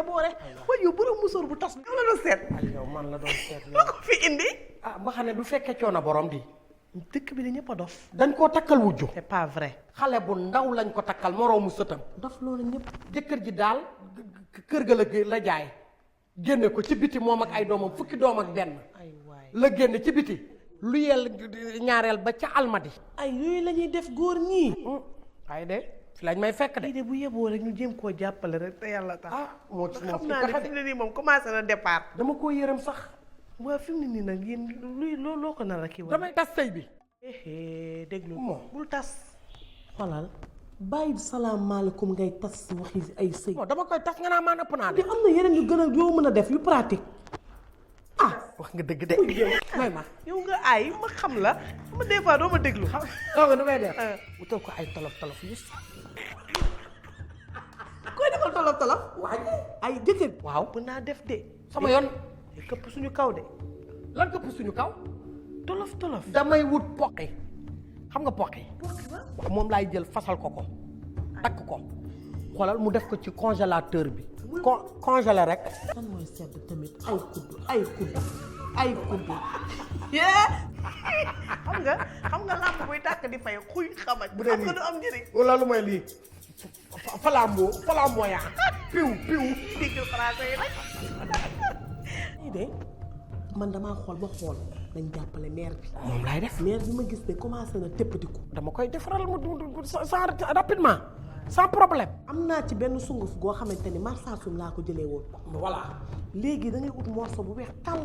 jaboore waaye yow borom musóor bu tas bi la doon seet ay yow man la doon seet loo ko fi indi ba xam ne du fekkee coono borom di dëkk bi da ñëpp a dof dañ koo takkal wujju c'est pas vrai xale bu ndaw lañ ko takkal moroomu sëtam dof loolu ñëpp jëkkër ji daal kër ga la jaay génne ko ci biti moom ak ay doomam fukki doom ak benn ay waay la génne ci biti lu yell ñaareel ba ca almadi ay yooyu la ñuy def góor ñii waaye de fi lañ may fekk de lii de bu yeboo rek ñu jéem koo jàppale rek te yàlla tax moo ci xam naa ne fi mu ne nii moom commencé na départ dama koo yërëm sax waa fi mu ne nii nag yéen luy loo ko nar a kii damay tas sëy bi déglu moom bul tas xoolal bàyyi salaamaaleykum ngay tas si waxi ay sëy bon dama koy tas nga naa maan ëpp naa de di am na yeneen yu gën a yoo mën a def yu pratique wax nga dëgg de may ma yow nga ay ma xam la ma des fois doo ma déglu xam nga nu may def wutal ko ay tolof tolof yu koy defal tolof tolof waaye ay jëkkër waaw mën naa def de sama yoon këpp suñu kaw de lan këpp suñu kaw tolof tolof damay wut poqi xam nga poqi moom laay jël fasal ko takk ko xoolal mu def ko ci congélateur bi congelé rek lan mooy sedd tamit ay kudd xam nga làmp buy tàkk di fay xuy xamaj bu dee xam nga du am njëriñ wala lu may lii flambeau yaa piw dégg français yi nag lii de man damaa xool ba xool dañ jàppale maire bi moom laay def maire bi ma gis ne commencé na téppatiku dama koy defaral mu sans rapidement sans problème am naa ci benn sunguf goo xamante ni marsasum laa ko jëlee woon voilà léegi da ngay ut morceau bu weex tàll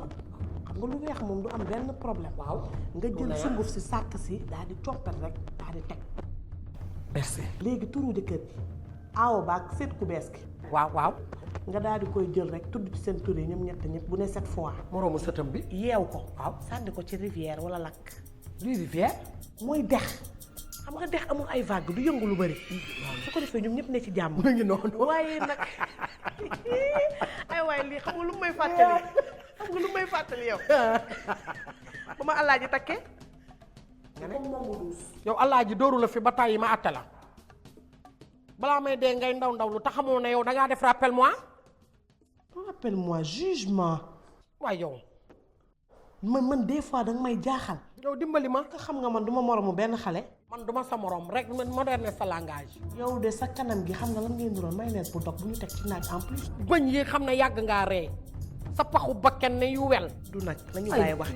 xam nga lu weex moom du am benn problème waaw nga jël sunguf si sàkk si daal di coppet rek daal di teg merci léegi turu jëkkër ji aawo baag seet ku bees ki waaw nga daal di koy jël rek tudd ci seen tur yi ñoom ñëpp bu ne 7 fois moroomu sëtam bi yeew ko waaw sànni ko ci rivière wala lakk luy rivière mooy dex xam nga dex amul ay vague du yëngu lu bari su ko defee ñoom ñëpp ne ci jàmm mu ngi noonu waaye nag ay waaye lii xam nga lu may fàttali yow ba ma Alaaji takkee yow Alaaji dóoru la fi ba tàyyi ma àtte la balaa may dee ngay ndaw lu te xamoo ne yow dangaa def rappelle-moi jugement waaye yow man des fois danga may jaaxal yow dimbali ma nga xam nga man duma moromu benn xale man duma sa morom rek moderne sa langage yow de sa kanam gi xam nga lan ngeen doon mayonnaise bu dog bu ñu teg ci naaj en plus bëñ yi xam ne yàgg ngaa ree sa paxu bakken ne yu wel du nag lañu bàyyi wax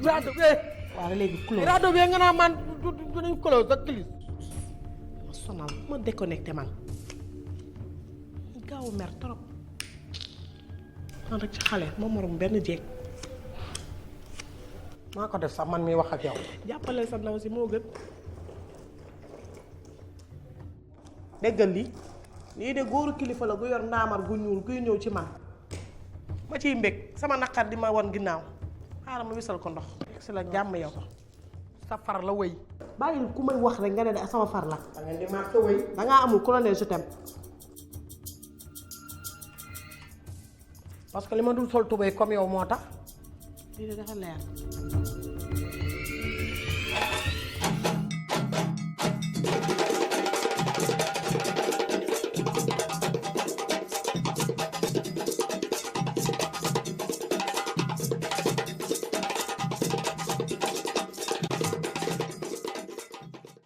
waaw léegi close rajo bi nga naa man duñu close ak clis ma sonal ma déconnecté man gaaw mer trop man rek ci xale ma morom benn jeeg maa ko def sax man mi wax ak yow jàppale sa ndaw si moo gën déggal lii de góoru kilifa la gu yor ndaamar gu ñuul guy ñëw ci man ma ciy mbég sama naqar di ma wan ginnaaw xaaral ma wisal ko ndox si la jàmm yow sa far la wëy bàyyil ku may wax rek nga ne de sama far la da ngeen di marqué wëy dangaa amul ku la ne je t'aime parce que li ma dul sol tubéy comme yow moo tax lii de dafa leer